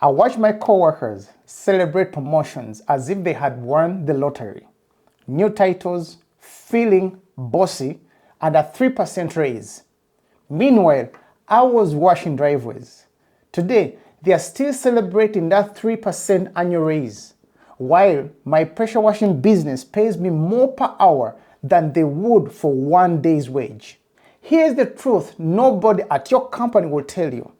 I watch my coworkers celebrate promotions as if they had won the lottery. New titles, feeling bossy, and a 3% raise. Meanwhile, I was washing driveways. Today, they are still celebrating that 3% annual raise, while my pressure washing business pays me more per hour than they would for one day's wage. Here's the truth nobody at your company will tell you.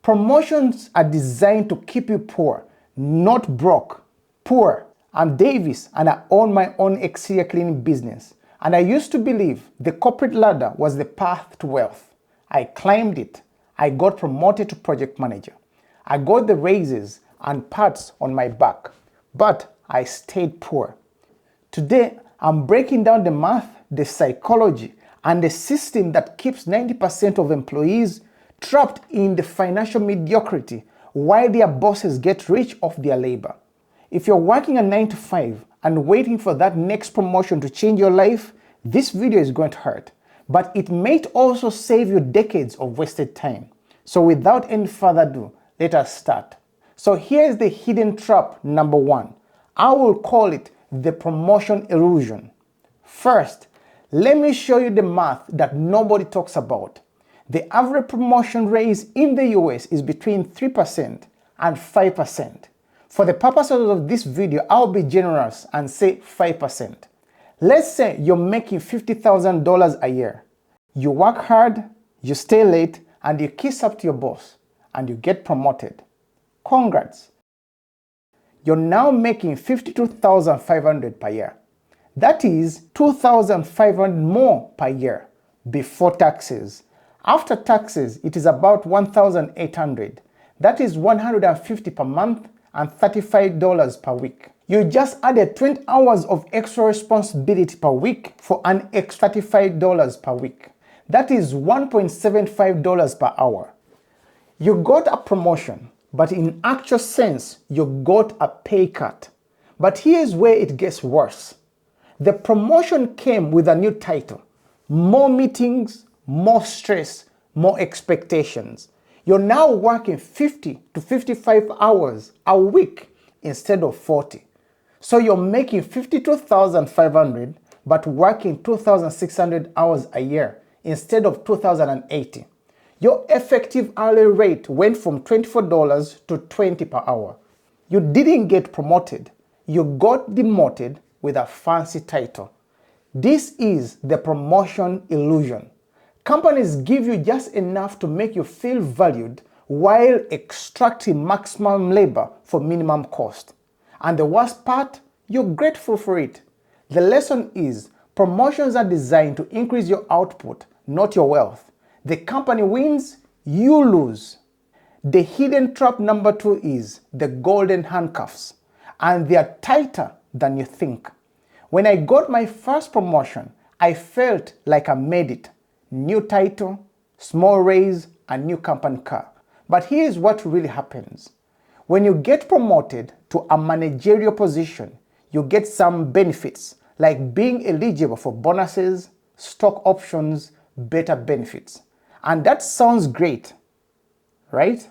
Promotions are designed to keep you poor, not broke. Poor. I'm Davis and I own my own exterior cleaning business. And I used to believe the corporate ladder was the path to wealth. I climbed it. I got promoted to project manager. I got the raises and pats on my back. But I stayed poor. Today, I'm breaking down the math, the psychology, and the system that keeps 90% of employees trapped in the financial mediocrity while their bosses get rich off their labor. If you're working a 9 to 5 and waiting for that next promotion to change your life, this video is going to hurt. But it may also save you decades of wasted time. So without any further ado, let us start. So here's the hidden trap number 1. I will call it the promotion illusion. First, let me show you the math that nobody talks about. The average promotion raise in the US is between 3% and 5%. For the purposes of this video, I'll be generous and say 5%. Let's say you're making $50,000 a year. You work hard, you stay late, and you kiss up to your boss, and you get promoted. Congrats! You're now making $52,500 per year. That is $2,500 more per year before taxes. After taxes, it is about $1,800. That is $150 per month and $35 per week. You just added 20 hours of extra responsibility per week for an extra $35 per week. That is $1.75 per hour. You got a promotion, but in actual sense, you got a pay cut. But here's where it gets worse. The promotion came with a new title, more meetings, more stress, more expectations. You're now working 50 to 55 hours a week instead of 40. So you're making $52,500 but working 2,600 hours a year instead of 2,080. Your effective hourly rate went from $24 to $20 per hour. You didn't get promoted. You got demoted with a fancy title. This is the promotion illusion. Companies give you just enough to make you feel valued while extracting maximum labor for minimum cost. And the worst part, you're grateful for it. The lesson is promotions are designed to increase your output, not your wealth. The company wins, you lose. The hidden trap number 2 is the golden handcuffs, and they are tighter than you think. When I got my first promotion, I felt like I made it. New title, small raise, and new company car. But here's what really happens. When you get promoted to a managerial position, you get some benefits like being eligible for bonuses, stock options, better benefits. And that sounds great, right?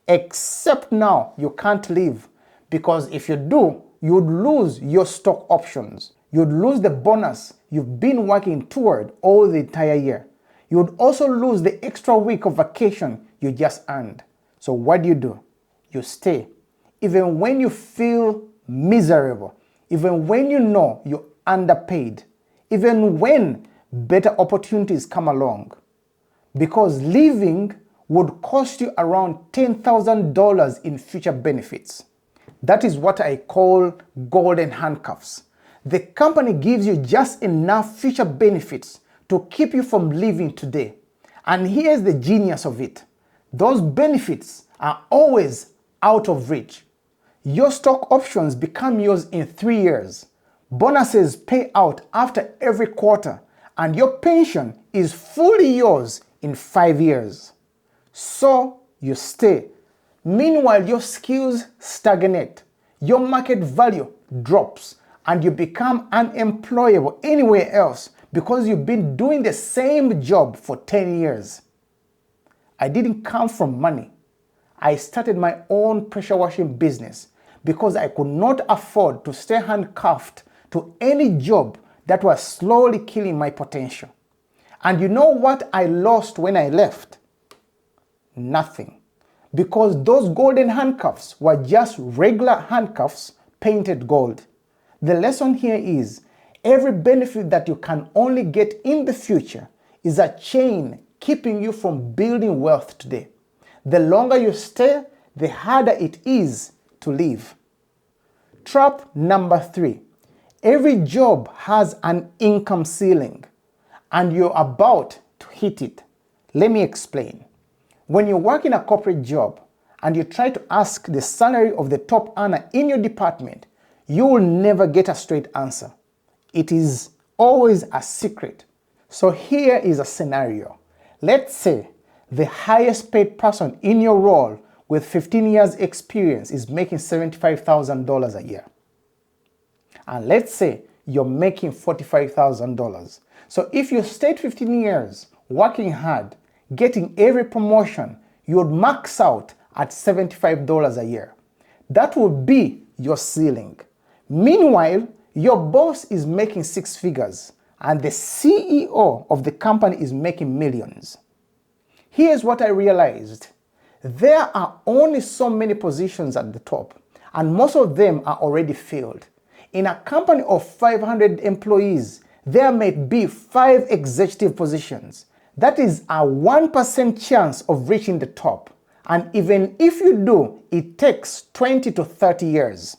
Except now you can't leave, because if you do, you'd lose your stock options. You'd lose the bonus you've been working toward all the entire year. You'd also lose the extra week of vacation you just earned. So what do? You stay. Even when you feel miserable, even when you know you're underpaid, even when better opportunities come along. Because leaving would cost you around $10,000 in future benefits. That is what I call golden handcuffs. The company gives you just enough future benefits to keep you from leaving today. And here's the genius of it. Those benefits are always out of reach. Your stock options become yours in 3 years. Bonuses pay out after every quarter, and your pension is fully yours in 5 years. So you stay. Meanwhile, your skills stagnate, your market value drops, and you become unemployable anywhere else because you've been doing the same job for 10 years. I didn't come from money. I started my own pressure washing business because I could not afford to stay handcuffed to any job that was slowly killing my potential. And you know what I lost when I left? Nothing. Because those golden handcuffs were just regular handcuffs painted gold. The lesson here is every benefit that you can only get in the future is a chain keeping you from building wealth today. The longer you stay, the harder it is to leave. Trap number 3. Every job has an income ceiling and you're about to hit it. Let me explain. When you work in a corporate job and you try to ask the salary of the top earner in your department, you will never get a straight answer. It is always a secret. So here is a scenario. Let's say the highest paid person in your role with 15 years experience is making $75,000 a year. And let's say you're making $45,000. So if you stayed 15 years working hard, getting every promotion, you would max out at $75 a year. That would be your ceiling. Meanwhile, your boss is making 6 figures and the CEO of the company is making millions. Here's what I realized. There are only so many positions at the top, and most of them are already filled. In a company of 500 employees, there may be 5 executive positions. That is a 1% chance of reaching the top. And even if you do, it takes 20 to 30 years.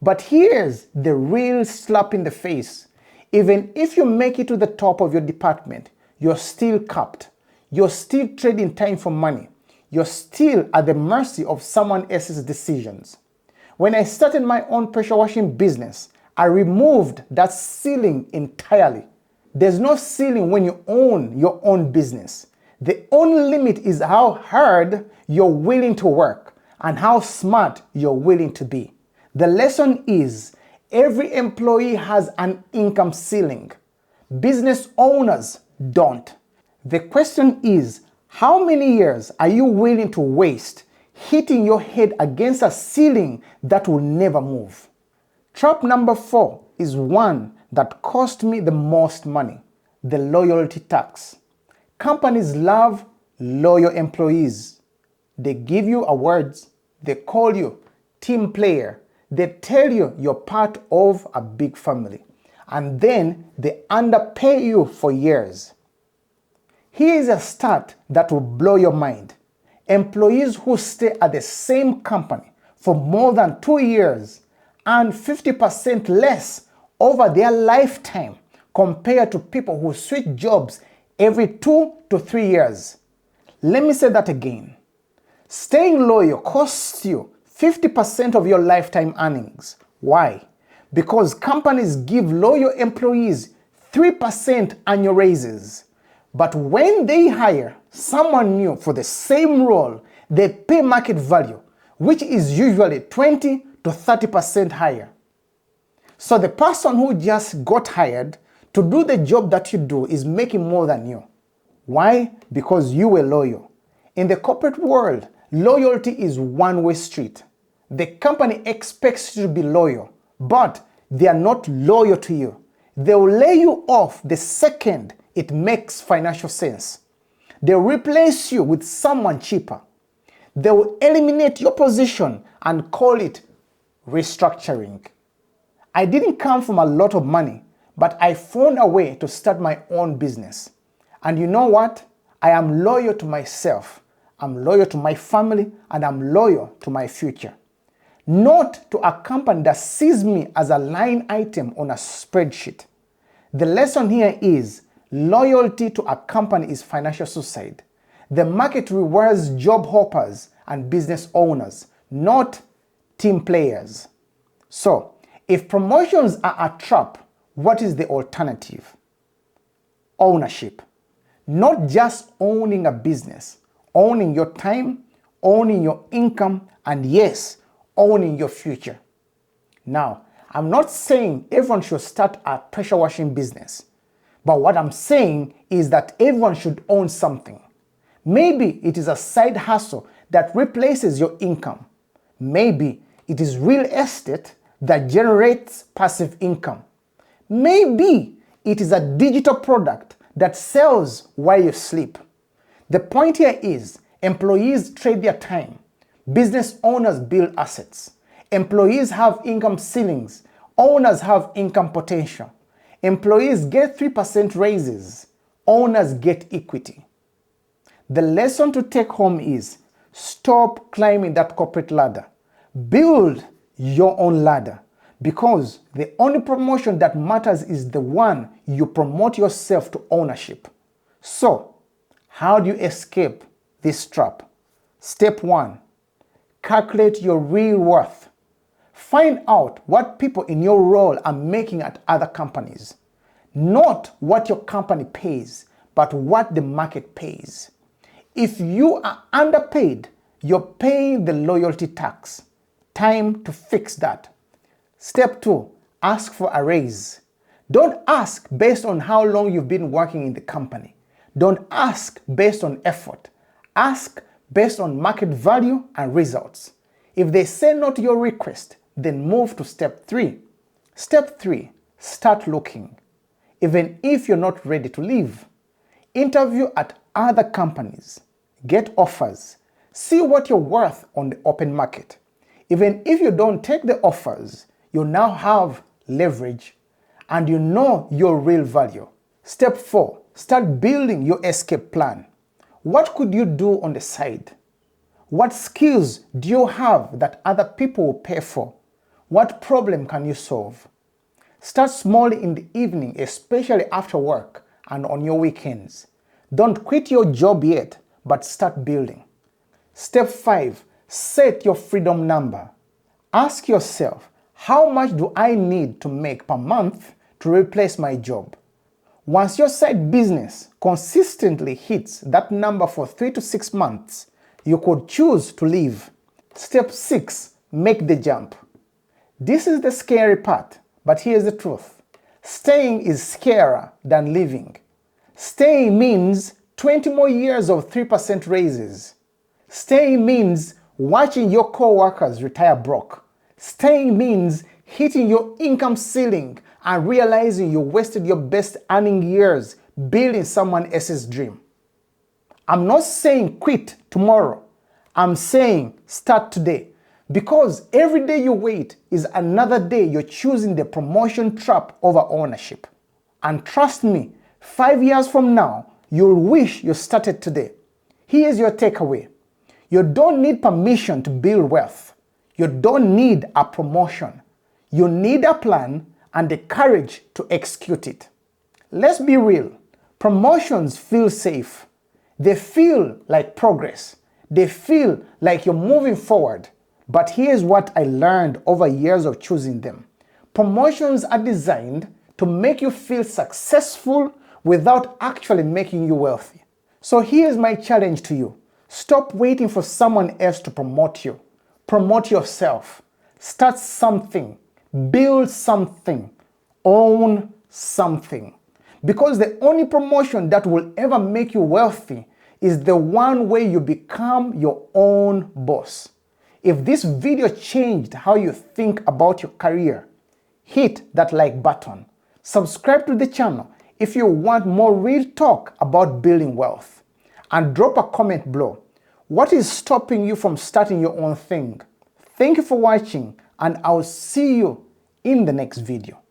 But here's the real slap in the face. Even if you make it to the top of your department, you're still capped. You're still trading time for money. You're still at the mercy of someone else's decisions. When I started my own pressure washing business, I removed that ceiling entirely. There's no ceiling when you own your own business. The only limit is how hard you're willing to work and how smart you're willing to be. The lesson is every employee has an income ceiling. Business owners don't. The question is, how many years are you willing to waste hitting your head against a ceiling that will never move? Trap number 4 is one that cost me the most money: the loyalty tax. Companies love loyal employees. They give you awards. They call you team player. They tell you you're part of a big family. And then they underpay you for years. Here is a stat that will blow your mind. Employees who stay at the same company for more than 2 years earn 50% less over their lifetime compared to people who switch jobs every 2 to 3 years. Let me say that again. Staying loyal costs you 50% of your lifetime earnings. Why? Because companies give loyal employees 3% annual raises. But when they hire someone new for the same role, they pay market value, which is usually 20 to 30% higher. So the person who just got hired to do the job that you do is making more than you. Why? Because you were loyal. In the corporate world, loyalty is one-way street. The company expects you to be loyal, but they are not loyal to you. They will lay you off the second it makes financial sense. They will replace you with someone cheaper. They will eliminate your position and call it restructuring. I didn't come from a lot of money, but I found a way to start my own business. And you know what? I am loyal to myself. I'm loyal to my family, and I'm loyal to my future. Not to a company that sees me as a line item on a spreadsheet. The lesson here is loyalty to a company is financial suicide. The market rewards job hoppers and business owners, not team players. So, if promotions are a trap, what is the alternative? Ownership. Not just owning a business, owning your time, owning your income, and yes, owning your future. Now, I'm not saying everyone should start a pressure washing business, but what I'm saying is that everyone should own something. Maybe it is a side hustle that replaces your income. Maybe it is real estate that generates passive income. Maybe it is a digital product that sells while you sleep. The point here is employees trade their time. Business owners build assets. Employees have income ceilings. Owners have income potential. Employees get 3% raises. Owners get equity. The lesson to take home is stop climbing that corporate ladder. Build your own ladder, because the only promotion that matters is the one you promote yourself to ownership. So, how do you escape this trap? Step 1. Calculate your real worth. Find out what people in your role are making at other companies. Not what your company pays, but what the market pays. If you are underpaid, you're paying the loyalty tax. Time to fix that. Step 2, ask for a raise. Don't ask based on how long you've been working in the company. Don't ask based on effort. Ask based on market value and results. If they say no to your request, then move to step 3. Step 3, start looking. Even if you're not ready to leave, interview at other companies. Get offers. See what you're worth on the open market. Even if you don't take the offers, you now have leverage and you know your real value. Step 4, start building your escape plan. What could you do on the side? What skills do you have that other people will pay for? What problem can you solve? Start small in the evening, especially after work and on your weekends. Don't quit your job yet, but start building. Step 5, set your freedom number. Ask yourself, how much do I need to make per month to replace my job? Once your side business consistently hits that number for 3 to 6 months, you could choose to leave. Step 6, make the jump. This is the scary part, but here's the truth. Staying is scarier than leaving. Staying means 20 more years of 3% raises. Staying means watching your coworkers retire broke. Staying means hitting your income ceiling and realizing you wasted your best earning years building someone else's dream. I'm not saying quit tomorrow. I'm saying start today. Because every day you wait is another day you're choosing the promotion trap over ownership. And trust me, 5 years from now, you'll wish you started today. Here's your takeaway. You don't need permission to build wealth. You don't need a promotion. You need a plan and the courage to execute it. Let's be real. Promotions feel safe. They feel like progress. They feel like you're moving forward. But here's what I learned over years of choosing them. Promotions are designed to make you feel successful without actually making you wealthy. So here's my challenge to you. Stop waiting for someone else to promote you. Promote yourself. Start something. Build something. Own something. Because the only promotion that will ever make you wealthy is the one where you become your own boss. If this video changed how you think about your career, hit that like button. Subscribe to the channel if you want more real talk about building wealth. And drop a comment below. What is stopping you from starting your own thing? Thank you for watching, and I'll see you in the next video.